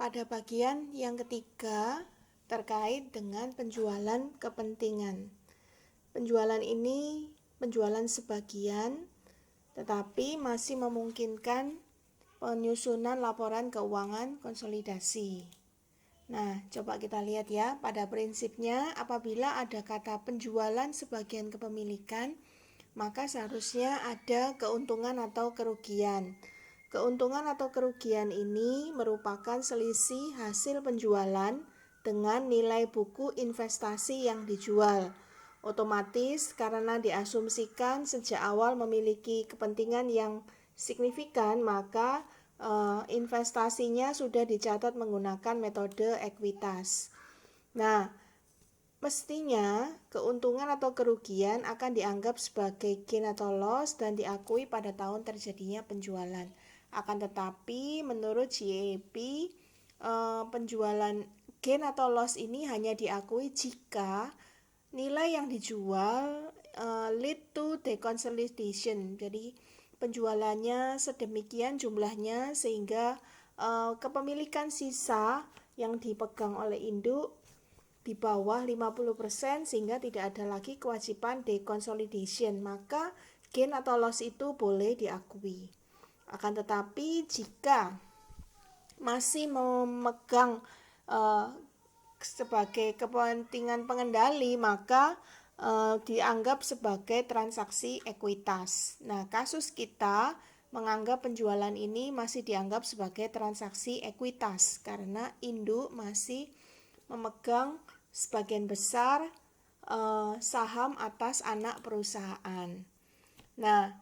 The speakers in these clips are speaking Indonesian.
pada bagian yang ketiga terkait dengan penjualan kepentingan. Penjualan ini penjualan sebagian, tetapi masih memungkinkan penyusunan laporan keuangan konsolidasi. Nah, coba kita lihat ya, pada prinsipnya apabila ada kata penjualan sebagian kepemilikan, maka seharusnya ada keuntungan atau kerugian. Keuntungan atau kerugian ini merupakan selisih hasil penjualan dengan nilai buku investasi yang dijual. Otomatis karena diasumsikan sejak awal memiliki kepentingan yang signifikan, maka investasinya sudah dicatat menggunakan metode ekuitas. Nah, mestinya keuntungan atau kerugian akan dianggap sebagai gain atau loss dan diakui pada tahun terjadinya penjualan. Akan tetapi menurut JEP, penjualan gain atau loss ini hanya diakui jika nilai yang dijual lead to deconsolidation. Jadi penjualannya sedemikian jumlahnya sehingga kepemilikan sisa yang dipegang oleh induk di bawah 50% sehingga tidak ada lagi kewajiban deconsolidation, maka gain atau loss itu boleh diakui. Akan tetapi jika masih memegang sebagai kepentingan pengendali, maka dianggap sebagai transaksi ekuitas. Nah, kasus kita menganggap penjualan ini masih dianggap sebagai transaksi ekuitas karena induk masih memegang sebagian besar saham atas anak perusahaan. Nah,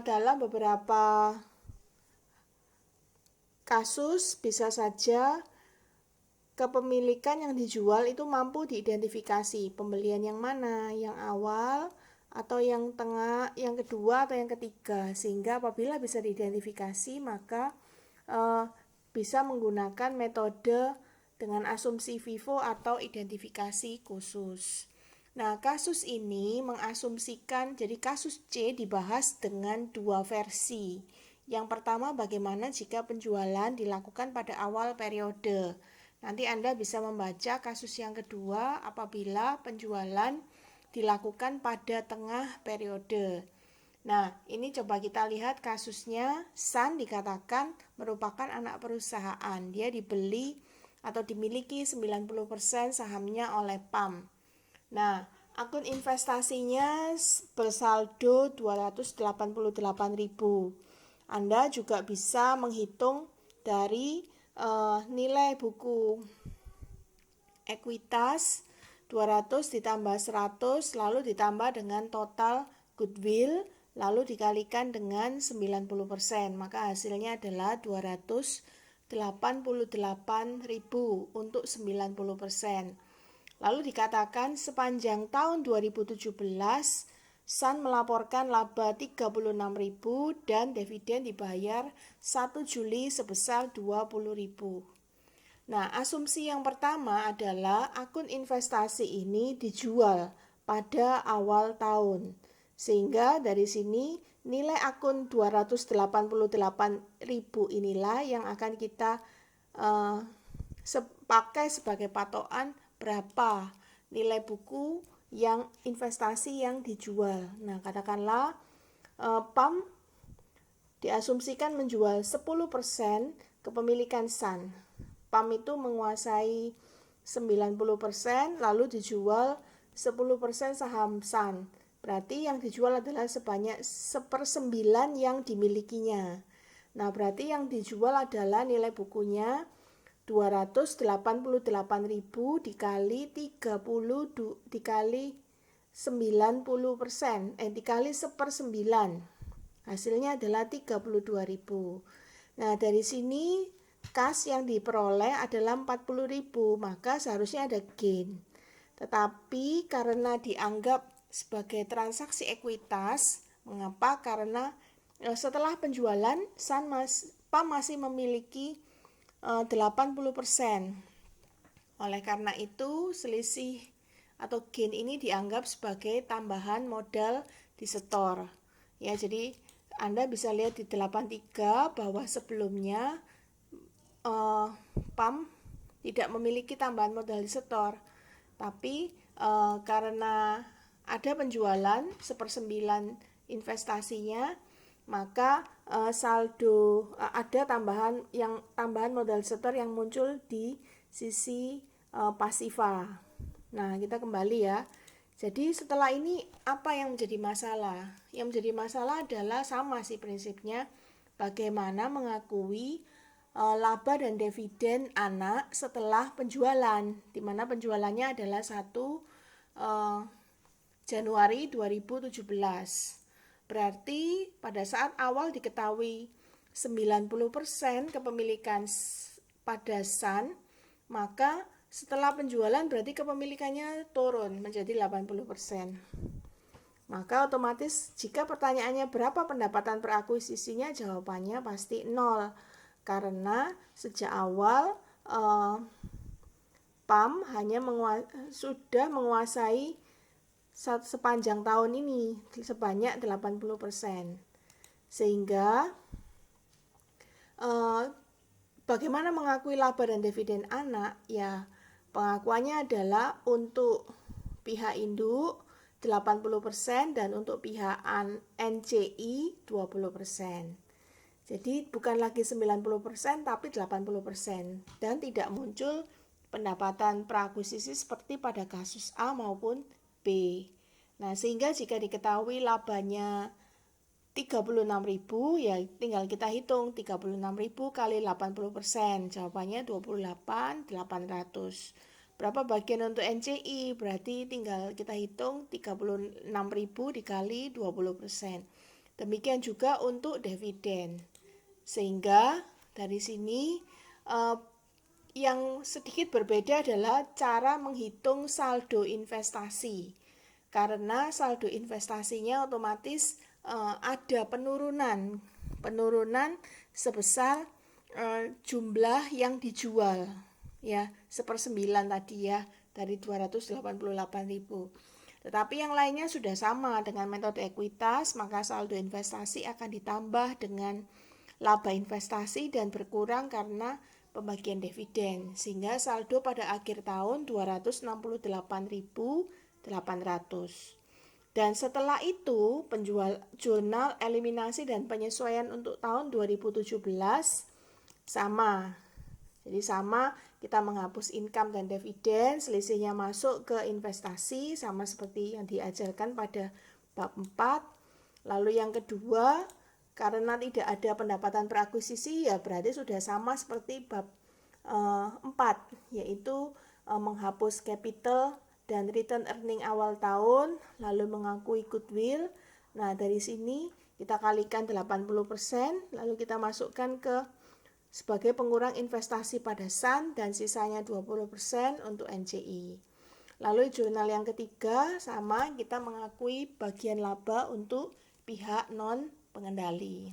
dalam beberapa kasus bisa saja kepemilikan yang dijual itu mampu diidentifikasi, pembelian yang mana, yang awal atau yang tengah, yang kedua atau yang ketiga, sehingga apabila bisa diidentifikasi maka bisa menggunakan metode dengan asumsi FIFO atau identifikasi khusus. Nah, kasus ini mengasumsikan, jadi kasus C dibahas dengan dua versi. Yang pertama, bagaimana jika penjualan dilakukan pada awal periode. Nanti Anda bisa membaca kasus yang kedua apabila penjualan dilakukan pada tengah periode. Nah, ini coba kita lihat kasusnya. Sun dikatakan merupakan anak perusahaan. Dia dibeli atau dimiliki 90% sahamnya oleh PAM. Nah, akun investasinya bersaldo 288.000. Anda juga bisa menghitung dari nilai buku ekuitas 200 ditambah 100 lalu ditambah dengan total goodwill lalu dikalikan dengan 90%, maka hasilnya adalah 288.000 untuk 90%. Lalu dikatakan sepanjang tahun 2017 Sun melaporkan laba 36.000 dan dividen dibayar 1 Juli sebesar 20.000. Nah, asumsi yang pertama adalah akun investasi ini dijual pada awal tahun. Sehingga dari sini nilai akun 288.000 inilah yang akan kita pakai sebagai patokan berapa nilai buku yang investasi yang dijual. Nah, katakanlah PAM diasumsikan menjual 10% kepemilikan Sun. PAM itu menguasai 90%, lalu dijual 10% saham Sun. Berarti yang dijual adalah sebanyak 1/9 yang dimilikinya. Nah, berarti yang dijual adalah nilai bukunya 288.000 dikali 30 dikali 90%, dikali 1/9. Hasilnya adalah 32.000. Nah, dari sini kas yang diperoleh adalah 40.000, maka seharusnya ada gain. Tetapi karena dianggap sebagai transaksi ekuitas, mengapa? Karena setelah penjualan PAM masih memiliki 80%. Oleh karena itu, selisih atau gain ini dianggap sebagai tambahan modal disetor. Ya, jadi Anda bisa lihat di 83 bahwa sebelumnya PAM tidak memiliki tambahan modal setor, tapi karena ada penjualan 1/9 investasinya, maka saldo ada tambahan modal setor yang muncul di sisi pasiva. Nah, kita kembali ya. Jadi setelah ini apa yang menjadi masalah? Yang menjadi masalah adalah sama sih prinsipnya, bagaimana mengakui laba dan dividen anak setelah penjualan, di mana penjualannya adalah 1 Januari 2017. Berarti pada saat awal diketahui 90% kepemilikan pada Sun, maka setelah penjualan berarti kepemilikannya turun menjadi 80%. Maka otomatis jika pertanyaannya berapa pendapatan per akuisisinya, jawabannya pasti 0. Karena sejak awal PAM hanya sudah menguasai sepanjang tahun ini sebanyak 80%. Sehingga bagaimana mengakui laba dan dividen anak? Ya, pengakuannya adalah untuk pihak induk 80% dan untuk pihak NCI 20%. Jadi bukan lagi 90% tapi 80% dan tidak muncul pendapatan prakuisisi seperti pada kasus A maupun B. Nah, sehingga jika diketahui labanya 36.000, ya tinggal kita hitung 36.000 kali 80%, jawabannya 28.800. Berapa bagian untuk NCI? Berarti tinggal kita hitung 36.000 dikali 20%. Demikian juga untuk dividen. Sehingga dari sini yang sedikit berbeda adalah cara menghitung saldo investasi. Karena saldo investasinya otomatis ada penurunan sebesar jumlah yang dijual, ya 1/9 tadi ya, dari 288.000. Tetapi yang lainnya sudah sama dengan metode ekuitas, maka saldo investasi akan ditambah dengan laba investasi dan berkurang karena pembagian dividen, sehingga saldo pada akhir tahun 268.800. Dan setelah itu jurnal eliminasi dan penyesuaian untuk tahun 2017 sama. Jadi sama, kita menghapus income dan dividen, selisihnya masuk ke investasi sama seperti yang diajarkan pada bab 4. Lalu yang kedua, karena tidak ada pendapatan perakuisisi, ya berarti sudah sama seperti bab 4, yaitu menghapus capital dan return earning awal tahun, lalu mengakui goodwill. Nah, dari sini kita kalikan 80%, lalu kita masukkan ke sebagai pengurang investasi pada Sun dan sisanya 20% untuk NCI. Lalu jurnal yang ketiga sama, kita mengakui bagian laba untuk pihak non pengendali.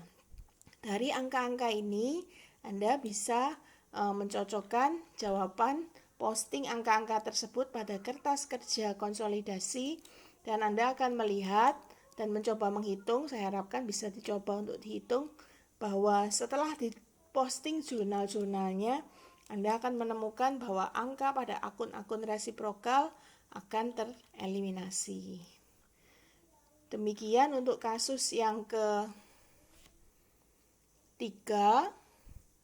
Dari angka-angka ini Anda bisa mencocokkan jawaban posting angka-angka tersebut pada kertas kerja konsolidasi, dan Anda akan melihat dan mencoba menghitung. Saya harapkan bisa dicoba untuk dihitung bahwa setelah diposting jurnal-jurnalnya, Anda akan menemukan bahwa angka pada akun-akun resiprokal akan tereliminasi. Demikian untuk kasus yang ketiga.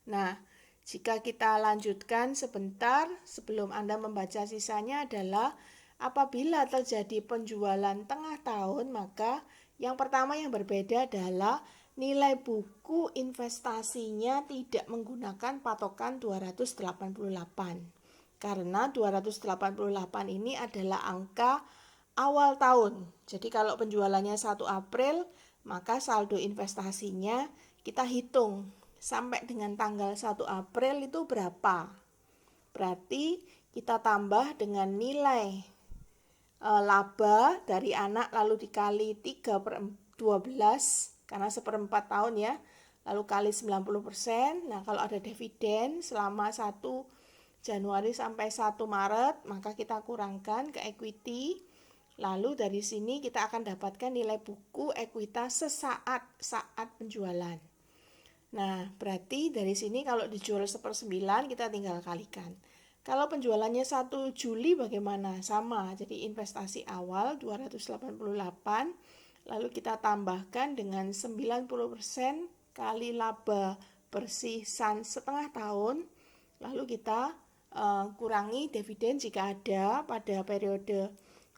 Nah, jika kita lanjutkan sebentar sebelum Anda membaca sisanya adalah apabila terjadi penjualan tengah tahun, maka yang pertama yang berbeda adalah nilai buku investasinya tidak menggunakan patokan 288. Karena 288 ini adalah angka awal tahun. Jadi kalau penjualannya 1 April, maka saldo investasinya kita hitung sampai dengan tanggal 1 April itu berapa. Berarti kita tambah dengan nilai laba dari anak lalu dikali 3/12 karena 1/4 tahun ya, lalu kali 90%. Nah, kalau ada dividen selama 1 Januari sampai 1 Maret, maka kita kurangkan ke equity. Lalu dari sini kita akan dapatkan nilai buku ekuitas saat penjualan. Nah, berarti dari sini kalau dijual 1/9 kita tinggal kalikan. Kalau penjualannya 1 Juli bagaimana? Sama, jadi investasi awal 288, lalu kita tambahkan dengan 90% kali laba bersih setengah tahun, lalu kita kurangi dividen jika ada pada periode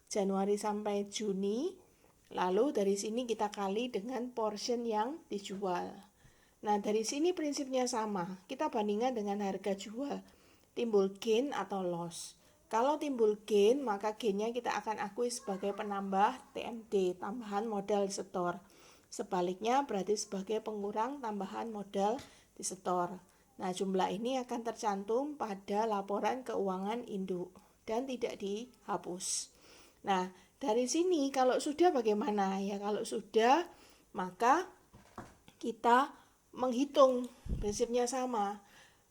Januari sampai Juni, lalu dari sini kita kali dengan portion yang dijual. Nah, dari sini prinsipnya sama. Kita bandingkan dengan harga jual. Timbul gain atau loss. Kalau timbul gain, maka gainnya kita akan akui sebagai penambah TMD, tambahan modal disetor. Sebaliknya berarti sebagai pengurang tambahan modal disetor. Nah, jumlah ini akan tercantum pada laporan keuangan induk dan tidak dihapus. Nah, dari sini kalau sudah bagaimana? Ya, kalau sudah, maka kita menghitung, prinsipnya sama.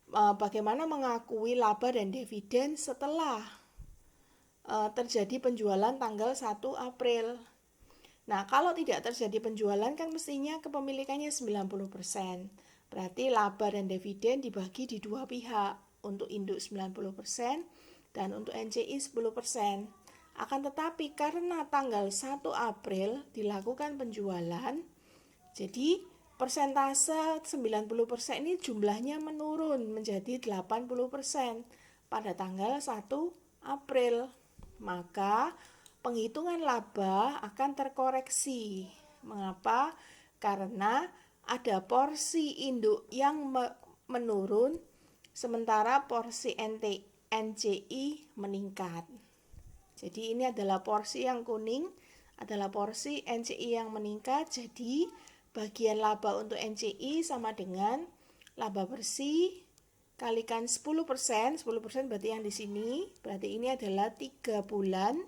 Bagaimana mengakui laba dan dividen setelah terjadi penjualan tanggal 1 April. Nah, kalau tidak terjadi penjualan kan mestinya kepemilikannya 90%. Berarti laba dan dividen dibagi di dua pihak, untuk induk 90% dan untuk NCI 10%. Akan tetapi karena tanggal 1 April dilakukan penjualan, jadi persentase 90% ini jumlahnya menurun menjadi 80% pada tanggal 1 April. Maka penghitungan laba akan terkoreksi. Mengapa? Karena ada porsi induk yang menurun sementara porsi NCI meningkat. Jadi ini adalah porsi yang kuning, adalah porsi NCI yang meningkat. Jadi bagian laba untuk NCI sama dengan laba bersih kalikan 10%, 10% berarti yang di sini, berarti ini adalah 3 bulan,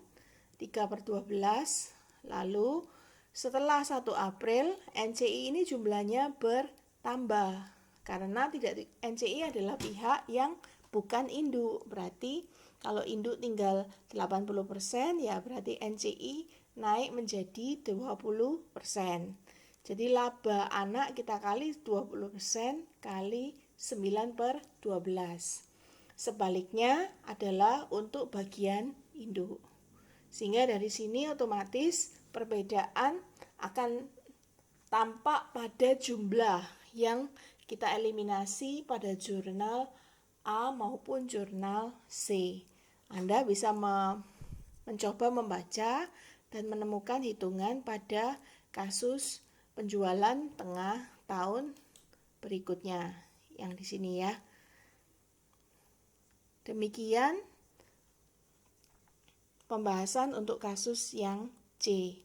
3/12. Lalu setelah 1 April, NCI ini jumlahnya bertambah. Karena NCI adalah pihak yang bukan induk. Berarti kalau induk tinggal 80%, ya berarti NCI naik menjadi 20%. Jadi laba anak kita kali 20% kali 9/12. Sebaliknya adalah untuk bagian induk. Sehingga dari sini otomatis perbedaan akan tampak pada jumlah yang kita eliminasi pada jurnal A maupun jurnal C. Anda bisa mencoba membaca dan menemukan hitungan pada kasus penjualan tengah tahun berikutnya yang di sini ya. Demikian pembahasan untuk kasus yang C.